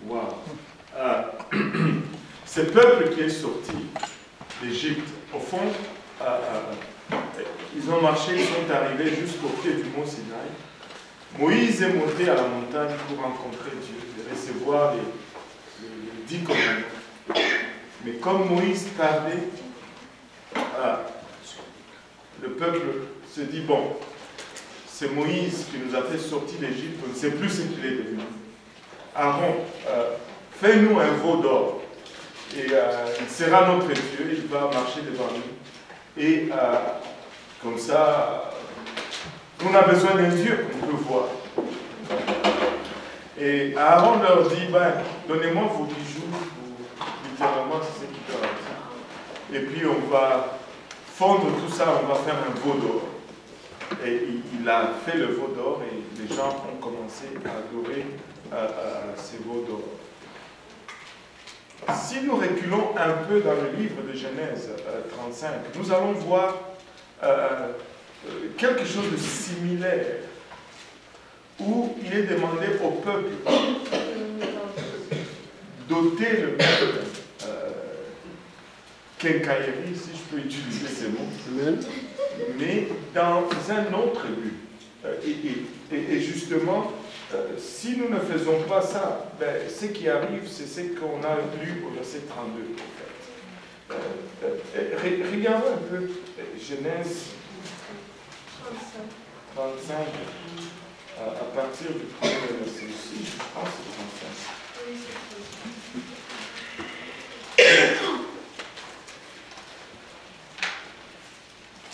Wow. Ce peuple qui est sorti d'Égypte, au fond, ils ont marché, ils sont arrivés jusqu'au pied du mont Sinaï. Moïse est monté à la montagne pour rencontrer Dieu, et recevoir les 10 commandements. Mais comme Moïse tardait, le peuple se dit, bon, c'est Moïse qui nous a fait sortir d'Égypte, on ne sait plus ce qu'il est devenu. Aaron, fais-nous un veau d'or, et il sera notre Dieu, il va marcher devant nous. Et comme ça, on a besoin d'un Dieu qu'on peut voir. Et Aaron leur dit, ben, donnez-moi vos bijoux, littéralement c'est ce qu'il leur a dit. Et puis on va fondre tout ça, on va faire un veau d'or. Et il a fait le veau d'or et les gens ont commencé à adorer ces veaux d'or. Si nous reculons un peu dans le livre de Genèse 35, nous allons voir quelque chose de similaire, où il est demandé au peuple d'ôter le peuple quincaillerie, si je peux utiliser ces mots, mais dans un autre but. Et justement, si nous ne faisons pas ça, ben, ce qui arrive, c'est ce qu'on a lu au verset 32. En fait. Regardez un peu Genèse 35, à partir du premier verset ici, je pense que c'est 35.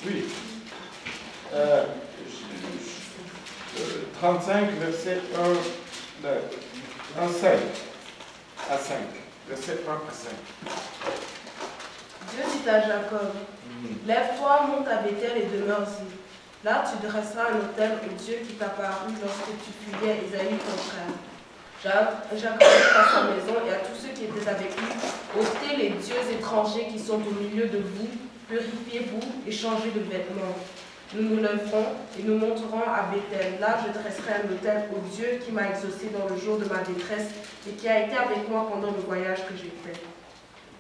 Oui. 35, verset 1 à 5. Verset 1 à 5. Dieu dit à Jacob, lève-toi, monte à Bethel et demeure-y. Là, tu dresseras un autel au Dieu qui t'apparut lorsque tu fuyais Ésaü ton frère. Jacob dit à sa maison et à tous ceux qui étaient avec lui, ôtez les dieux étrangers qui sont au milieu de vous, purifiez-vous et changez de vêtements. Nous nous lèverons et nous monterons à Bethel. Là, je dresserai un autel au Dieu qui m'a exaucé dans le jour de ma détresse et qui a été avec moi pendant le voyage que j'ai fait.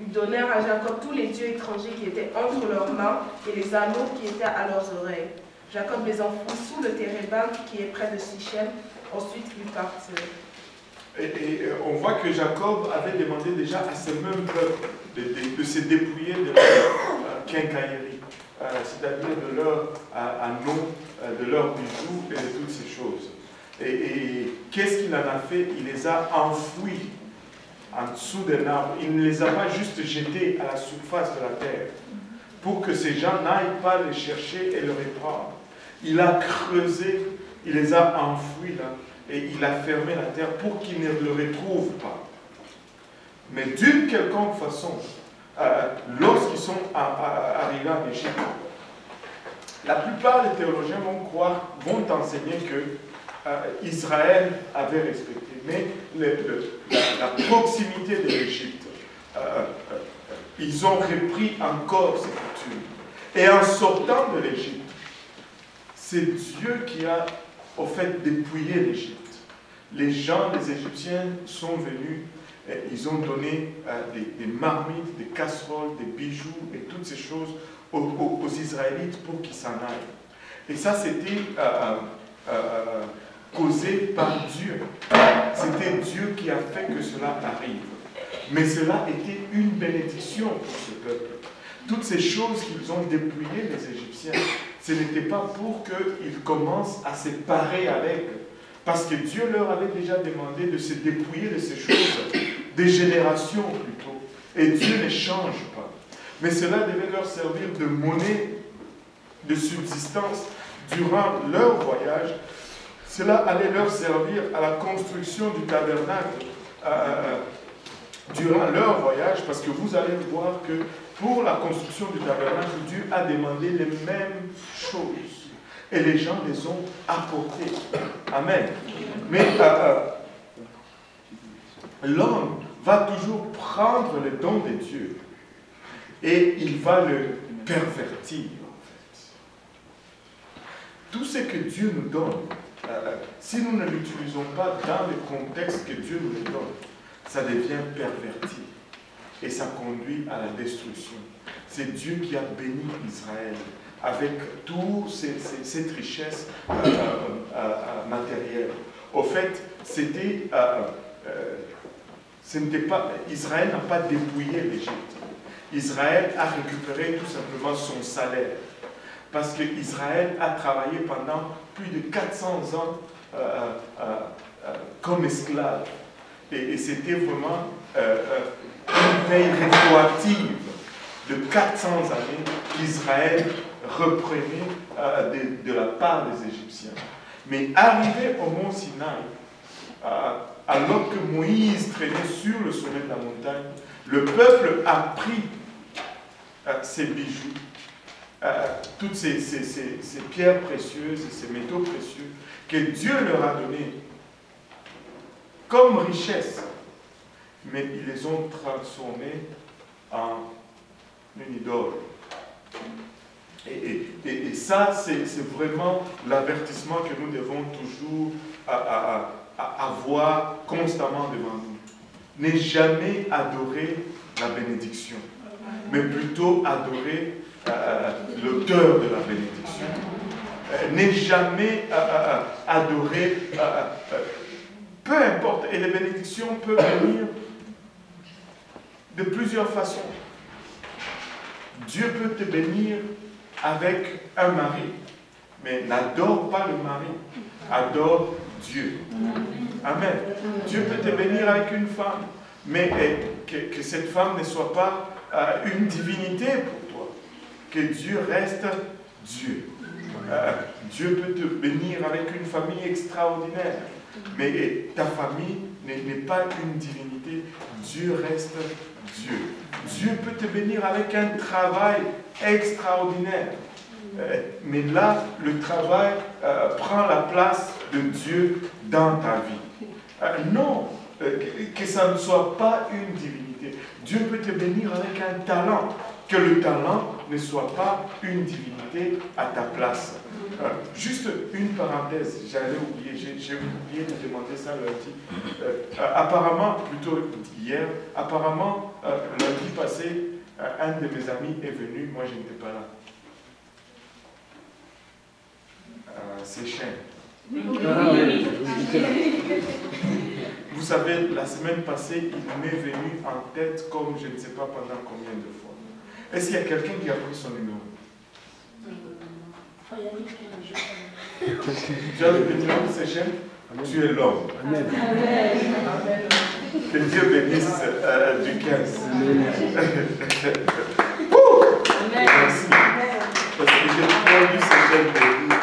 Ils donnèrent à Jacob tous les dieux étrangers qui étaient entre leurs mains et les anneaux qui étaient à leurs oreilles. Jacob les enfouit sous le térébinthe qui est près de Sichem. Ensuite, ils partirent. Et on voit que Jacob avait demandé déjà à ce même peuple de se dépouiller de leur quincaillerie, c'est-à-dire de leurs anneaux, de leurs bijoux et de toutes ces choses. Et qu'est-ce qu'il en a fait? Il les a enfouis en dessous d'un arbre. Il ne les a pas juste jetés à la surface de la terre pour que ces gens n'aillent pas les chercher et les reprendre. Il a creusé, il les a enfouis là, et il a fermé la terre pour qu'ils ne le retrouvent pas. Mais d'une quelconque façon, lorsqu'ils sont arrivés en Égypte, la plupart des théologiens vont enseigner que Israël avait respecté, mais la proximité de l'Égypte, ils ont repris encore ces coutumes. Et en sortant de l'Égypte, c'est Dieu qui a au fait dépouillé l'Égypte. Les gens, les Égyptiens sont venus, ils ont donné des marmites, des casseroles, des bijoux et toutes ces choses aux Israélites pour qu'ils s'en aillent. Et ça, c'était causé par Dieu. C'était Dieu qui a fait que cela arrive. Mais cela était une bénédiction pour ce peuple. Toutes ces choses qu'ils ont dépouillées, les Égyptiens, ce n'était pas pour qu'ils commencent à se parer avec. Parce que Dieu leur avait déjà demandé de se dépouiller de ces choses, des générations plutôt. Et Dieu ne change pas. Mais cela devait leur servir de monnaie de subsistance durant leur voyage. Cela allait leur servir à la construction du tabernacle durant leur voyage, parce que vous allez voir que pour la construction du tabernacle, Dieu a demandé les mêmes choses. Et les gens les ont apportées. Amen. Mais l'homme va toujours prendre le don de Dieu et il va le pervertir, en fait. Tout ce que Dieu nous donne, si nous ne l'utilisons pas dans le contexte que Dieu nous le donne, ça devient perverti et ça conduit à la destruction. C'est Dieu qui a béni Israël avec toutes cette richesse matérielle. Au fait, Israël n'a pas dépouillé l'Égypte. Israël a récupéré tout simplement son salaire. Parce qu'Israël a travaillé pendant plus de 400 ans comme esclave. Et c'était vraiment une paye rétroactive de 400 années qu'Israël reprenait de la part des Égyptiens. Mais arrivé au mont Sinaï, alors que Moïse traînait sur le sommet de la montagne, le peuple a pris ses bijoux, toutes ces pierres précieuses et ces métaux précieux que Dieu leur a donnés comme richesse, mais ils les ont transformés en une idole. Et ça, c'est vraiment l'avertissement que nous devons toujours avoir constamment devant nous. Ne jamais adorer la bénédiction, mais plutôt adorer l'auteur de la bénédiction. Ne jamais adorer, peu importe, et les bénédictions peuvent venir de plusieurs façons. Dieu peut te bénir avec un mari, mais n'adore pas le mari, adore Dieu. Amen. Dieu peut te bénir avec une femme, mais que cette femme ne soit pas une divinité pour toi. Que Dieu reste Dieu. Dieu peut te bénir avec une famille extraordinaire, mais ta famille n'est pas une divinité. Dieu reste Dieu. Dieu peut te bénir avec un travail extraordinaire. Mais là, le travail prend la place de Dieu dans ta vie. Non, que ça ne soit pas une divinité. Dieu peut te bénir avec un talent. Que le talent ne soit pas une divinité à ta place. Juste une parenthèse, j'allais oublier, j'ai oublié de demander ça lundi. Apparemment, plutôt hier, apparemment, lundi passé, un de mes amis est venu, moi je n'étais pas là. C'est Shane. Vous savez, la semaine passée, il m'est venu en tête comme je ne sais pas pendant combien de fois. Est-ce qu'il y a quelqu'un qui a pris son numéro? Tu as le numéro de ces chaînes? Tu es l'homme. Amen. Que Dieu bénisse du 15. Merci. Parce que j'ai trop lu ces chaînes de vie.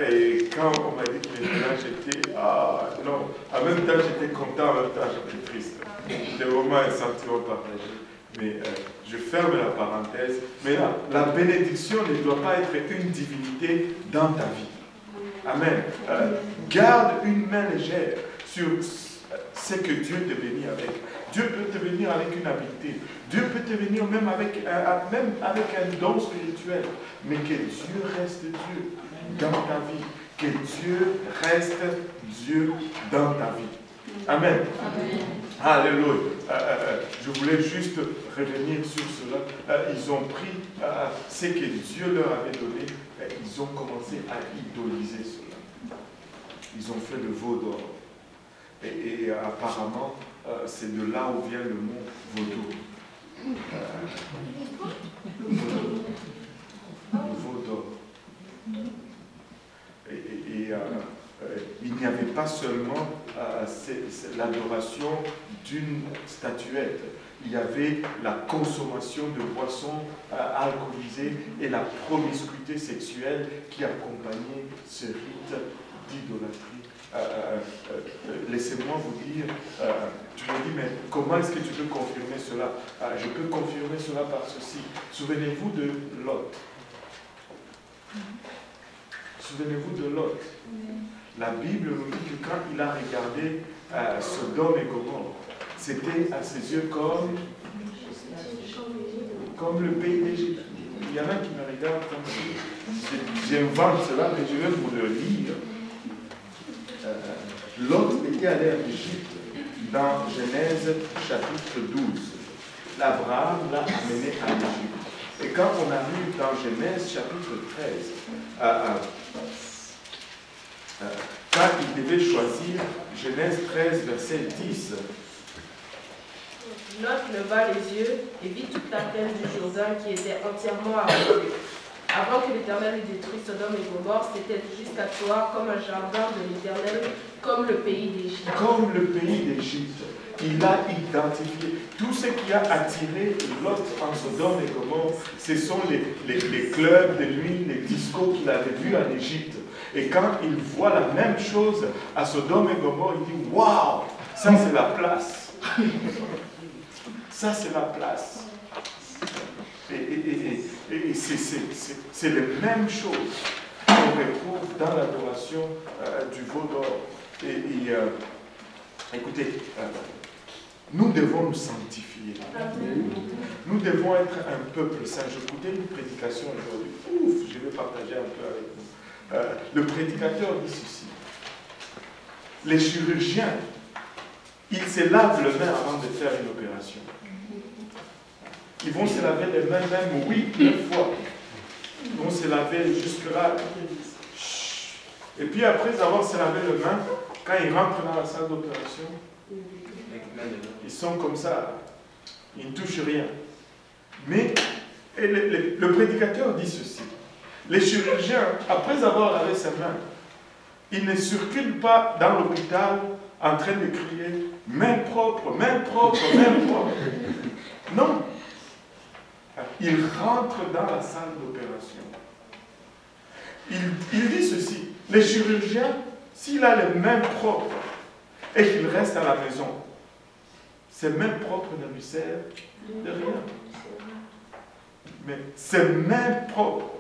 Et quand on m'a dit qu'il était là, j'étais... Ah non. En même temps, j'étais content, en même temps, j'étais triste. C'était vraiment un sentiment partagé. Mais je ferme la parenthèse. Mais là, la bénédiction ne doit pas être une divinité dans ta vie. Amen. Garde une main légère sur ce que Dieu te bénit avec. Dieu peut te bénir avec une habileté. Dieu peut te bénir même avec un don spirituel. Mais que Dieu reste Dieu dans ta vie. Que Dieu reste Dieu dans ta vie. Amen. Amen. Alléluia. Je voulais juste revenir sur cela. Ils ont pris ce que Dieu leur avait donné. Ils ont commencé à idoliser cela. Ils ont fait le veau d'or. Et apparemment, c'est de là où vient le mot vaudou. Le veau d'or. Il n'y avait pas seulement l'adoration d'une statuette, il y avait la consommation de boissons alcoolisées et la promiscuité sexuelle qui accompagnait ce rite d'idolâtrie. Laissez-moi vous dire, tu me dis, mais comment est-ce que tu peux confirmer cela? Je peux confirmer cela par ceci. Souvenez-vous de Lot. Souvenez-vous de Lot. La Bible nous dit que quand il a regardé Sodome et Gomorrhe, c'était à ses yeux comme le pays d'Égypte. Il y en a qui me regardent comme si j'invente cela, mais je vais vous le lire. Lot était allé en Égypte dans Genèse chapitre 12. L'Abraham l'a amené à l'Égypte. Et quand on arrive dans Genèse chapitre 13, quand il devait choisir, Genèse 13, verset 10, Lot leva les yeux et vit toute la plaine du Jourdain qui était entièrement arrosée. Avant que l'Éternel ait détruit Sodome et Gomorrhe, c'était jusqu'à toi comme un jardin de l'Éternel, comme le pays d'Égypte. Comme le pays d'Égypte. Il a identifié tout ce qui a attiré Lot en Sodome et Gomorrhe. Ce sont les clubs de nuit, les discos qu'il avait vus en Égypte. Et quand il voit la même chose à Sodome et Gomorrhe, il dit waouh, ça c'est la place. Ça c'est la place. Et c'est les mêmes choses qu'on retrouve dans l'adoration du veau d'or. Écoutez, nous devons nous sanctifier. Nous devons être un peuple saint. J'écoutais une prédication aujourd'hui. Ouf, je vais partager un peu avec vous. Le prédicateur dit ceci. Les chirurgiens, ils se lavent les mains avant de faire une opération. Ils vont se laver les mains même 8-9 fois. Ils vont se laver jusque-là. Et puis après avoir se lavé les mains, quand ils rentrent dans la salle d'opération, ils sont comme ça. Ils ne touchent rien. Mais le prédicateur dit ceci. Les chirurgiens, après avoir lavé ses mains, ils ne circulent pas dans l'hôpital en train de crier « main propre, main propre, main propre ». Non. Il rentre dans la salle d'opération. Il dit ceci, les chirurgiens, s'il a les mains propres et qu'il reste à la maison, ces mains propres ne lui servent de rien. Mais ces mains propres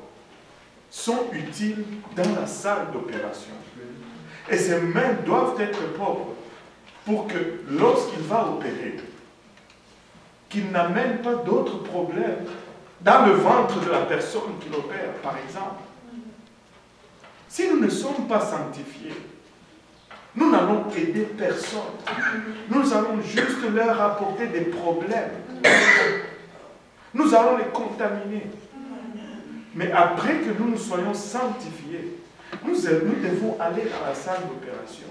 sont utiles dans la salle d'opération. Et ces mains doivent être propres pour que lorsqu'il va opérer, qu'il n'amène pas d'autres problèmes dans le ventre de la personne qui l'opère, par exemple. Si nous ne sommes pas sanctifiés, nous n'allons aider personne. Nous allons juste leur apporter des problèmes. Nous allons les contaminer. Mais après que nous nous soyons sanctifiés, nous devons aller dans la salle d'opération.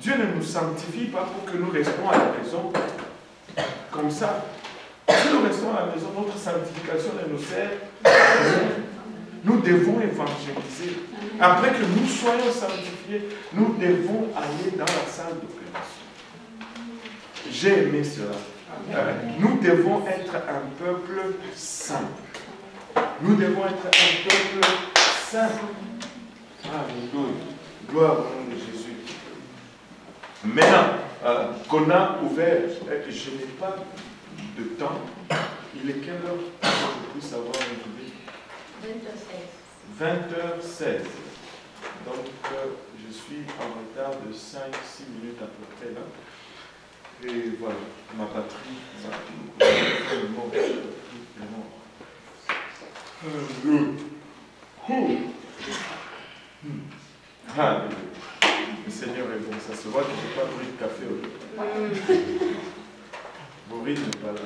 Dieu ne nous sanctifie pas pour que nous restons à la maison comme ça. Si nous restons à la maison, notre sanctification ne nous sert à rien. Nous devons évangéliser. Après que nous soyons sanctifiés, nous devons aller dans la salle d'opération. J'ai aimé cela. Nous devons être un peuple saint. Nous devons être un peuple saint. Alléluia. Gloire au nom de Jésus. Maintenant qu'on a ouvert, je n'ai pas de temps. Il est quelle heure pour que je puisse avoir aujourd'hui? 20h16. Donc, je suis en retard de 5-6 minutes à peu près là. Et voilà, ma batterie, le Seigneur est bon. Ça se voit que je n'ai pas pris de café aujourd'hui. Boris n'est pas là.